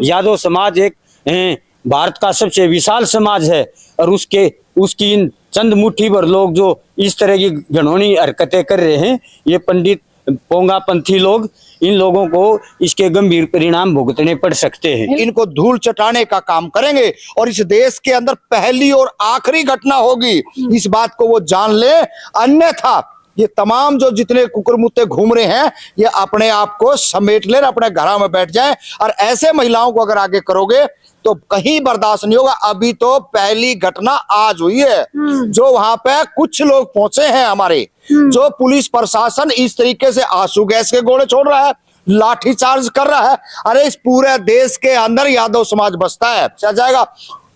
यादव समाज एक भारत का सबसे विशाल समाज है और उसकी इन चंद मुट्ठी भर लोग जो इस तरह की घिनौनी हरकतें कर रहे हैं, ये पंडित पोंगापंथी लोग, इन लोगों को इसके गंभीर परिणाम भुगतने पड़ सकते हैं। इनको धूल चटाने का काम करेंगे और इस देश के अंदर पहली और आखिरी घटना होगी, इस बात को वो जान ले। अन्यथा ये तमाम जो जितने कुकुरमुत्ते घूम रहे हैं, ये अपने आप को समेट ले, अपने घरों में बैठ जाएं। और ऐसे महिलाओं को अगर आगे करोगे तो कहीं बर्दाश्त नहीं होगा। अभी तो पहली घटना आज हुई है, जो वहां पे कुछ लोग पहुंचे हैं हमारे, जो पुलिस प्रशासन इस तरीके से आंसू गैस के गोले छोड़ रहा है, लाठीचार्ज कर रहा है। अरे इस पूरे देश के अंदर यादव समाज बसता है, चल जाएगा।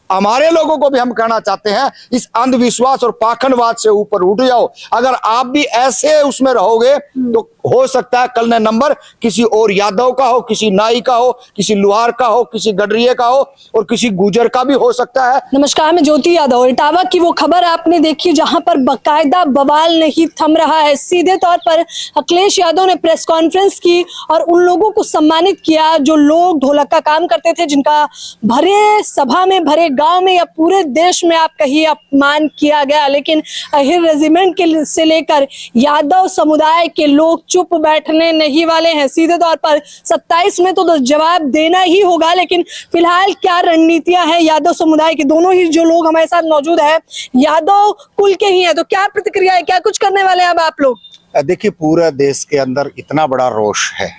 हमारे लोगों को भी हम कहना चाहते हैं, इस अंधविश्वास और पाखंडवाद से ऊपर उठ जाओ। अगर आप भी ऐसे उसमें रहोगे तो हो सकता है कल ने नंबर किसी और यादव का हो, किसी नाई का हो, किसी लुहार का हो, किसी गडरिये का हो और किसी गुजर का भी हो सकता है। नमस्कार, मैं ज्योति यादव। इटावा की वो खबर आपने देखी जहां पर बकायदा बवाल नहीं थम रहा है। सीधे तौर पर अखिलेश यादव ने प्रेस कॉन्फ्रेंस की और उन लोगों को सम्मानित किया जो लोग ढोलक का काम करते थे, जिनका भरे सभा में, भरे गांव में या पूरे देश में आप कहिए अपमान किया गया। लेकिन अहिर रेजिमेंट के से लेकर यादव समुदाय के लोग चुप बैठने नहीं वाले हैं। सीधे तौर पर 27 में तो जवाब देना ही होगा, लेकिन फिलहाल क्या रणनीतियां हैं यादव समुदाय के? दोनों ही जो लोग हमारे साथ मौजूद है यादव कुल के ही हैं, तो क्या प्रतिक्रिया है, क्या कुछ करने वाले हैं अब आप लोग? देखिए, पूरे देश के अंदर इतना बड़ा रोष है।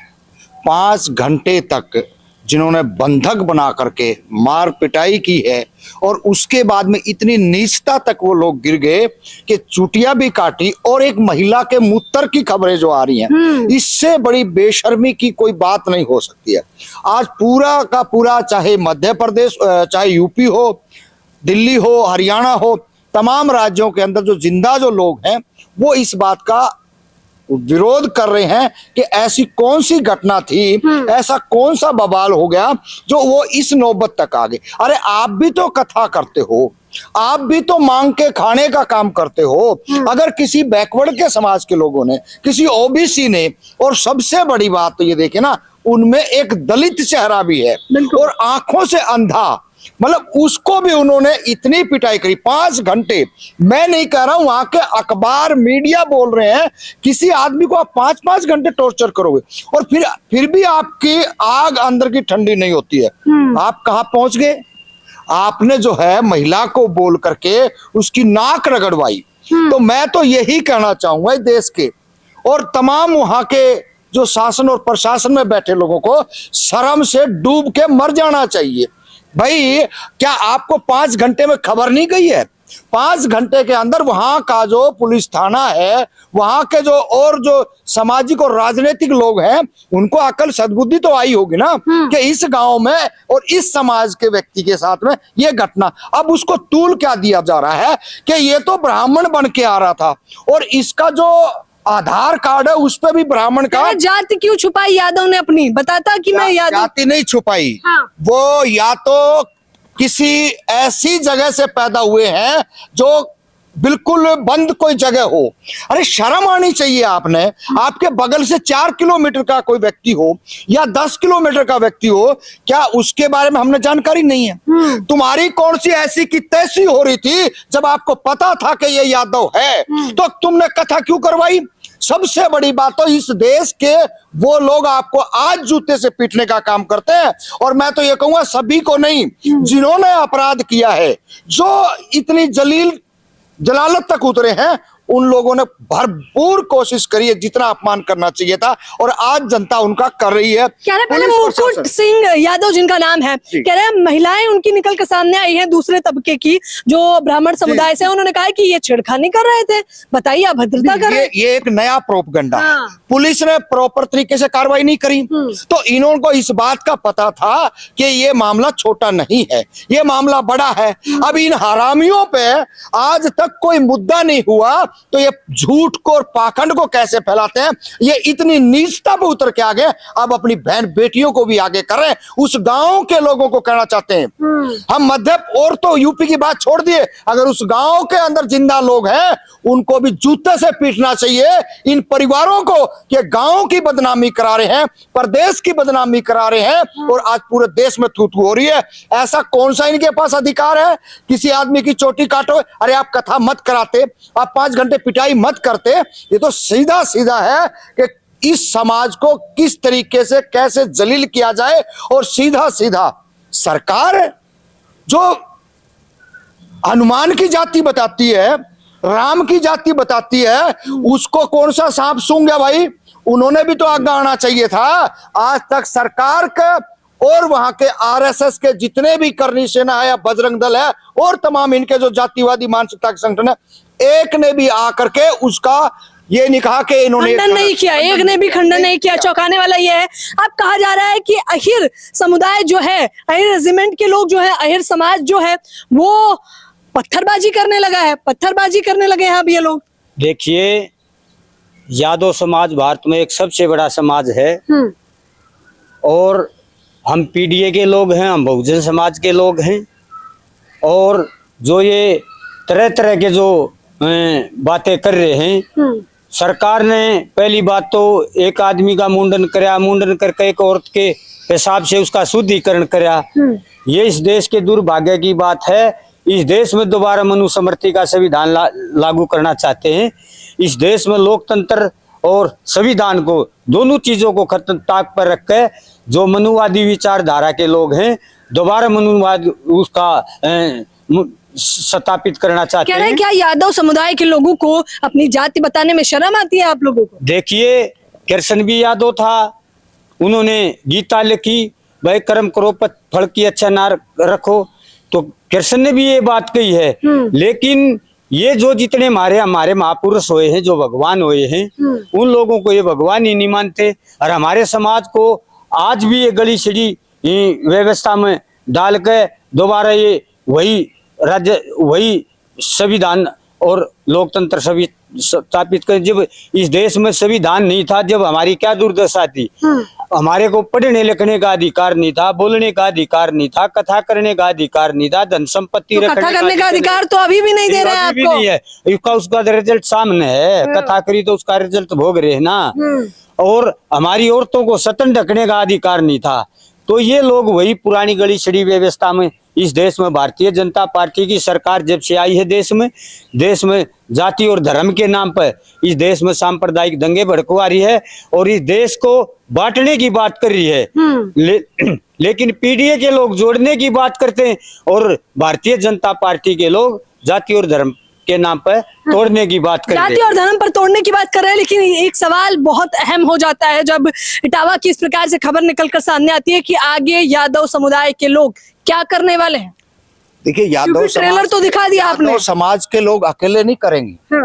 5 घंटे तक जिन्होंने बंधक बना करके मार पिटाई की है और उसके बाद में इतनी नीचता तक वो लोग गिर गए कि चुटिया भी काटी और एक महिला के मूत्र की खबरें जो आ रही हैं, इससे बड़ी बेशर्मी की कोई बात नहीं हो सकती है। आज पूरा का पूरा, चाहे मध्य प्रदेश, चाहे यूपी हो, दिल्ली हो, हरियाणा हो, तमाम राज्यों के अंदर जो जिंदा जो लोग हैं वो इस बात का विरोध कर रहे हैं कि ऐसी कौन सी घटना थी, ऐसा कौन सा बवाल हो गया जो वो इस नौबत तक आ गए। अरे आप भी तो कथा करते हो, आप भी तो मांग के खाने का काम करते हो। अगर किसी बैकवर्ड के समाज के लोगों ने, किसी ओबीसी ने, और सबसे बड़ी बात तो ये देखे ना, उनमें एक दलित चेहरा भी है और आंखों से अंधा, मतलब उसको भी उन्होंने इतनी पिटाई करी 5 घंटे। मैं नहीं कह रहा हूं, वहां के अखबार मीडिया बोल रहे हैं किसी आदमी को आप 5-5 घंटे टॉर्चर करोगे और फिर भी आपकी आग अंदर की ठंडी नहीं होती है। आप कहां पहुंच गए? आपने जो है महिला को बोल करके उसकी नाक रगड़वाई। तो मैं तो यही कहना चाहूंगा देश के और तमाम वहां के जो शासन और प्रशासन में बैठे लोगों को शर्म से डूब के मर जाना चाहिए। भाई, क्या आपको 5 घंटे में खबर नहीं गई है? 5 घंटे के अंदर वहां का जो पुलिस थाना है, वहां के जो सामाजिक और राजनीतिक लोग हैं, उनको अकल सद्बुद्धि तो आई होगी ना कि इस गांव में और इस समाज के व्यक्ति के साथ में ये घटना। अब उसको तूल क्या दिया जा रहा है कि ये तो ब्राह्मण बन के आ रहा था और इसका जो आधार कार्ड है उस पे भी ब्राह्मण का। जाति क्यों छुपाई यादव ने अपनी? बताता कि मैं यादव। जाति नहीं छुपाई। हाँ। वो या तो किसी ऐसी जगह से पैदा हुए हैं जो बिल्कुल बंद कोई जगह हो। अरे शर्म आनी चाहिए आपने। आपके बगल से 4 किलोमीटर का कोई व्यक्ति हो या 10 किलोमीटर का व्यक्ति हो, क्या उसके बारे में हमने जानकारी नहीं है? तुम्हारी कौन सी ऐसी की तैसी हो रही थी जब आपको पता था कि ये यादव है, तो तुमने कथा क्यों करवाई? सबसे बड़ी बात तो इस देश के वो लोग आपको आज जूते से पीटने का काम करते हैं। और मैं तो ये कहूंगा सभी को नहीं, जिन्होंने अपराध किया है, जो इतनी जलालत तक उतरे हैं, उन लोगों ने भरपूर कोशिश करी है, जितना अपमान करना चाहिए था और आज जनता उनका कर रही है। कह रहे पहले मुकुट सिंह यादव जिनका नाम है, कह रहे महिलाएं उनकी निकल के सामने आई हैं, दूसरे तबके की जो ब्राह्मण समुदाय से, उन्होंने कहा कि ये छेड़खानी कर रहे थे। बताइए, अभद्रता कर रहे। ये एक नया प्रोपगंडा। पुलिस ने प्रॉपर तरीके से कार्रवाई नहीं करी, तो इन्हों को इस बात का पता था कि ये मामला छोटा नहीं है, ये मामला बड़ा है। अब इन हरामियों पे आज तक कोई मुद्दा नहीं हुआ तो ये झूठ को और पाखंड को कैसे फैलाते हैं, ये इतनी नीचता पे उतर के आगे अब अपनी बहन बेटियों को भी आगे कर रहे हैं। उस गांव के लोगों को कहना चाहते हैं हम मध्य और तो यूपी की बात छोड़ दिए, अगर उस गांव के अंदर जिंदा लोग हैं उनको भी जूते से पीटना चाहिए इन परिवारों को कि गांव की बदनामी करा रहे हैं, प्रदेश की बदनामी करा रहे हैं और आज पूरे देश में थू थू हो रही है। ऐसा कौन सा इनके पास अधिकार है किसी आदमी की चोटी काटो? अरे आप कथा मत कराते, आप 5 घंटे पिटाई मत करते। ये तो सीधा सीधा है कि इस समाज को किस तरीके से कैसे जलील किया जाए, और सीधा सीधा सरकार जो हनुमान की जाति बताती है, राम की जाति बताती है, उसको कौन सा सांप सूंघ गया भाई? उन्होंने भी तो आगे आना चाहिए था। आज तक सरकार का और वहां के आरएसएस के जितने भी करनी सेना है या बजरंग दल है और तमाम इनके जो जातिवादी मानसिकता के संगठन है, एक ने भी आकर के उसका ये नहीं कहा कि इन्होंने खंडन नहीं किया, एक ने भी खंडन नहीं किया। चौंकाने वाला ये है, अब कहा जा रहा है कि अहिर समुदाय जो है, अहिर रेजिमेंट के लोग जो है, अहिर समाज जो है वो पत्थरबाजी करने लगा है, पत्थरबाजी करने लगे हैं अब ये लोग। देखिए, यादव समाज भारत में एक सबसे बड़ा समाज है और हम पीडीए के लोग हैं, हम बहुजन समाज के लोग हैं, और जो ये तरह तरह के जो बातें कर रहे हैं, सरकार ने पहली बात तो एक आदमी का मुंडन कराया, मुंडन करके एक औरत के हिसाब से उसका शुद्धिकरण कराया। ये इस देश के दुर्भाग्य की बात है। इस देश में दोबारा मनुस्मृति का संविधान लागू करना चाहते हैं। इस देश में लोकतंत्र और संविधान को दोनों चीजों को खत्म ताक पर रख के जो मनुवादी विचारधारा के लोग हैं दोबारा मनुवाद उसका स्थापित करना चाहते कह रहे हैं। क्या यादव समुदाय के लोगों को अपनी जाति बताने में शर्म आती है आप लोगों को? देखिए, कृष्ण भी यादव था, उन्होंने गीता लिखी, भाई कर्म करो फल की अच्छा ना रखो, तो कृष्ण ने भी ये बात कही है। लेकिन ये जो जितने हमारे महापुरुष हुए हैं, जो भगवान हुए हैं, उन लोगों को ये भगवान ही नहीं मानते। और हमारे समाज को आज भी ये गली सीढ़ी व्यवस्था में डाल के दोबारा ये वही राज्य, वही संविधान और लोकतंत्र सभी स्थापित कर। जब इस देश में संविधान नहीं था, जब हमारी क्या दुर्दशा थी, हमारे को पढ़ने लिखने का अधिकार नहीं था, बोलने का अधिकार नहीं था, कथा करने का अधिकार नहीं था, धन संपत्ति तो कथा करने का अधिकार तो अभी भी नहीं दे रहे हैं आपको। नहीं है, उसका रिजल्ट सामने है। कथा करी तो उसका रिजल्ट भोग रहे हैं ना। और हमारी औरतों को सतन ढकने का अधिकार नहीं था। तो ये लोग वही पुरानी गली सड़ी व्यवस्था में इस देश में भारतीय जनता पार्टी की सरकार जब से आई है, देश में जाति और धर्म के नाम पर इस देश में सांप्रदायिक दंगे भड़कवा रही है और इस देश को बांटने की बात कर रही है। लेकिन पीडीए के लोग जोड़ने की बात करते हैं और भारतीय जनता पार्टी के लोग जाति और धर्म के नाम पर तोड़ने की बात कर रहे हैं। जाति और धर्म पर तोड़ने की बात कर रहे हैं, लेकिन एक सवाल बहुत अहम हो जाता है जब इटावा की इस प्रकार से खबर निकलकर सामने आती है कि आगे यादव समुदाय के लोग क्या करने वाले हैं। देखिए, यादव ट्रेलर तो दिखा दिया आपने। यादव समाज के लोग अकेले नहीं करेंगे।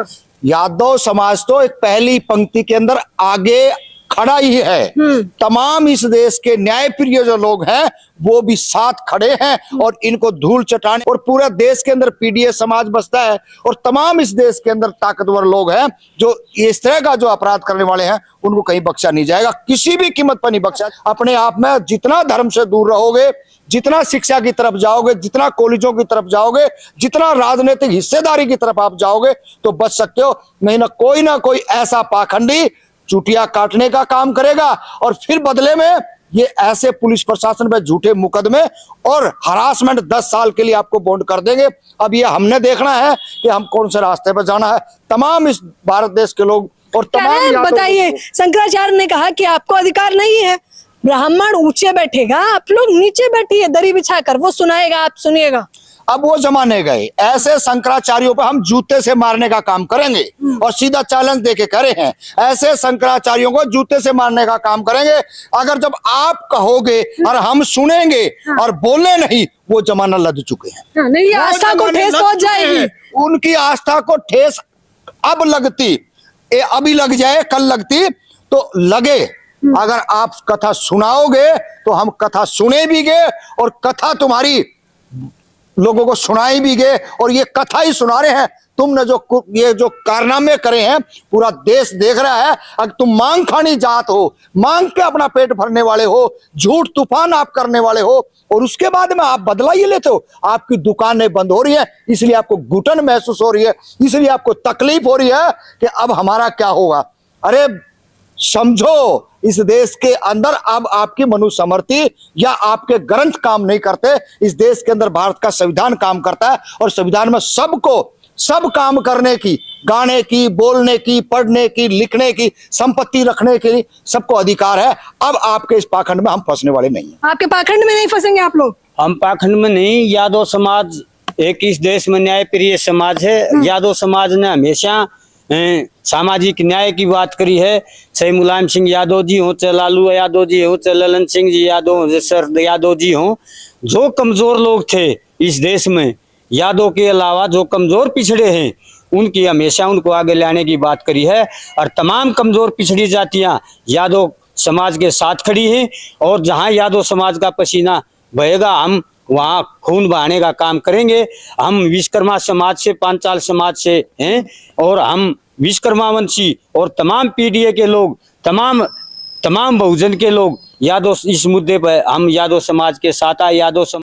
यादव समाज तो एक पहली पंक्ति के अंदर आगे खड़ा ही है। तमाम इस देश के न्यायप्रिय जो लोग हैं वो भी साथ खड़े हैं और इनको धूल चटाने, और पूरे देश के अंदर पीडीए समाज बसता है और तमाम इस देश के अंदर ताकतवर लोग हैं जो इस तरह का जो अपराध करने वाले हैं उनको कहीं बख्शा नहीं जाएगा, किसी भी कीमत पर नहीं बख्शा। अपने आप में जितना धर्म से दूर रहोगे, जितना शिक्षा की तरफ जाओगे, जितना कॉलेजों की तरफ जाओगे, जितना राजनीतिक हिस्सेदारी की तरफ आप जाओगे तो बच सकते हो। नहीं ना कोई ऐसा पाखंडी चुटिया काटने का काम करेगा और फिर बदले में ये ऐसे पुलिस प्रशासन पे झूठे मुकदमे और हरासमेंट 10 साल के लिए आपको बॉन्ड कर देंगे। अब ये हमने देखना है कि हम कौन से रास्ते पर जाना है। तमाम इस भारत देश के लोग और तमाम बताइए, शंकराचार्य ने कहा कि आपको अधिकार नहीं है, ब्राह्मण ऊंचे बैठेगा, आप लोग नीचे बैठिए दरी बिछाकर, वो सुनाएगा, आप सुनिएगा। अब वो जमाने गए, ऐसे शंकराचार्यों पर हम जूते से मारने का काम करेंगे और सीधा चैलेंज देके करे हैं, ऐसे शंकराचार्यों को जूते से मारने का काम करेंगे। अगर जब आप कहोगे और हम सुनेंगे और बोले नहीं, वो जमाना लद चुके हैं। नहीं, आस्था को ठेस पहुंच जाएगी। उनकी आस्था को ठेस अब लगती, अभी लग जाए, कल लगती तो लगे। अगर आप कथा सुनाओगे तो हम कथा सुने भी गए और कथा तुम्हारी लोगों को सुनाई भी गए और ये कथा ही सुना रहे हैं। तुमने ये जो कारनामे करे हैं पूरा देश देख रहा है। अगर तुम मांग खानी जात हो, मांग के अपना पेट भरने वाले हो, झूठ तूफान आप करने वाले हो, और उसके बाद में आप बदला ये लेते हो। आपकी दुकानें बंद हो रही है, इसलिए आपको घुटन महसूस हो रही है, इसलिए आपको तकलीफ हो रही है कि अब हमारा क्या होगा। अरे समझो, इस देश के अंदर अब आपकी मनुस्मृति या आपके ग्रंथ काम नहीं करते। इस देश के अंदर भारत का संविधान काम करता है, और संविधान में सबको सब काम करने की, गाने की, बोलने की, पढ़ने की, लिखने की, संपत्ति रखने के लिए सबको अधिकार है। अब आपके इस पाखंड में हम फंसने वाले नहीं हैं। आपके पाखंड में नहीं फंसेंगे आप लोग? हम पाखंड में नहीं। यादव समाज एक इस देश में न्याय प्रिय समाज है। यादव समाज ने हमेशा सामाजिक न्याय की बात करी है। चाहे मुलायम सिंह यादव जी हो, चाहे लालू यादव जी हो, चाहे ललन सिंह जी यादव हो, चाहे शरद यादव जी हो, जो कमजोर लोग थे इस देश में, यादव के अलावा जो कमजोर पिछड़े हैं, उनकी हमेशा उनको आगे लाने की बात करी है। और तमाम कमजोर पिछड़ी जातियां यादव समाज के साथ खड़ी हैं। और जहां यादव समाज का पसीना बहेगा, हम वहां खून बहाने का काम करेंगे। हम विश्वकर्मा समाज से, पांचाल समाज से हैं, और हम विश्वकर्मा वंशी और तमाम पीडीए के लोग, तमाम बहुजन के लोग यादव, इस मुद्दे पर हम यादव समाज के साथ आए। यादव